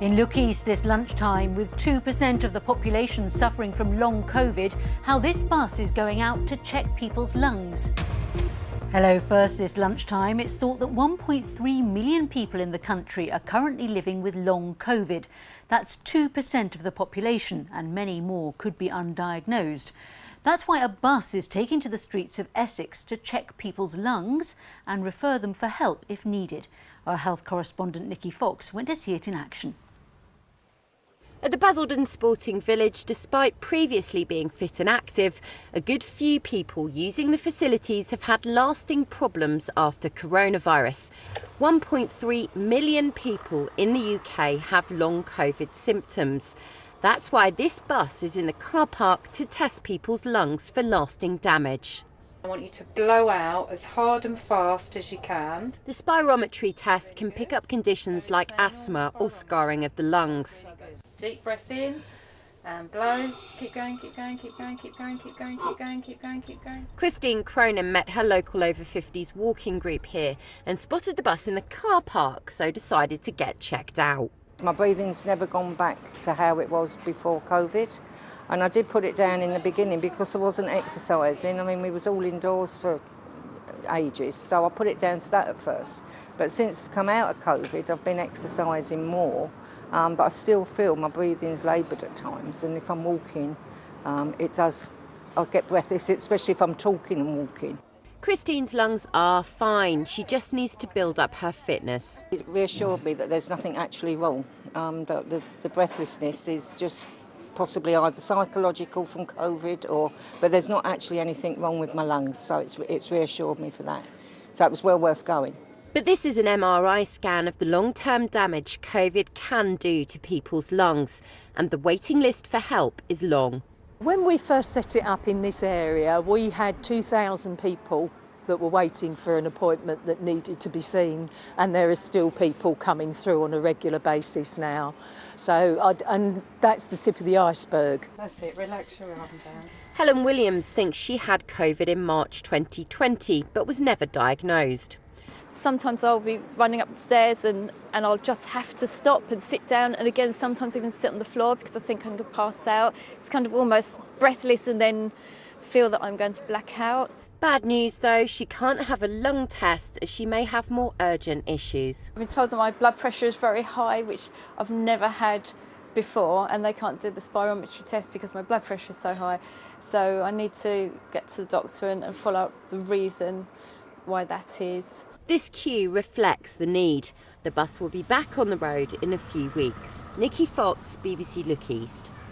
In Look East this lunchtime, with 2% of the population suffering from long COVID, how this bus is going out to check people's lungs. Hello First this lunchtime. It's thought that 1.3 million people in the country are currently living with long COVID. That's 2% of the population, and many more could be undiagnosed. That's why a bus is taking to the streets of Essex to check people's lungs and refer them for help if needed. Our health correspondent Nikki Fox went to see it in action. At the Basildon Sporting Village, despite previously being fit and active, a good few people using the facilities have had lasting problems after coronavirus. 1.3 million people in the UK have long COVID symptoms. That's why this bus is in the car park to test people's lungs for lasting damage. I want you to blow out as hard and fast as you can. The spirometry test can pick up conditions like asthma or scarring of the lungs. Deep breath in and blow. Keep going, keep going, keep going, keep going, keep going, keep going, keep going, keep going. Christine Cronin met her local over 50s walking group here and spotted the bus in the car park, so decided to get checked out. My breathing's never gone back to how it was before COVID. And I did put it down in the beginning because I wasn't exercising. I mean, we was all indoors for ages, so I put it down to that at first. But since I've come out of COVID, I've been exercising more, but I still feel my breathing's laboured at times. And if I'm walking, I get breathless, especially if I'm talking and walking. Christine's lungs are fine. She just needs to build up her fitness. It reassured me that there's nothing actually wrong. The breathlessness is just possibly either psychological from COVID, but there's not actually anything wrong with my lungs, so it's reassured me for that. So it was well worth going. But this is an MRI scan of the long-term damage COVID can do to people's lungs, and the waiting list for help is long. When we first set it up in this area, we had 2,000 people that were waiting for an appointment that needed to be seen, and there are still people coming through on a regular basis now. And that's the tip of the iceberg. That's it, relax your arm down. Helen Williams thinks she had COVID in March 2020, but was never diagnosed. Sometimes I'll be running up the stairs and I'll just have to stop and sit down, and again sometimes even sit on the floor because I think I'm going to pass out. It's kind of almost breathless and then feel that I'm going to black out. Bad news though, she can't have a lung test as she may have more urgent issues. I've been told that my blood pressure is very high, which I've never had before, and they can't do the spirometry test because my blood pressure is so high. So I need to get to the doctor and follow up the reason why that is. This queue reflects the need. The bus will be back on the road in a few weeks. Nikki Fox, BBC Look East.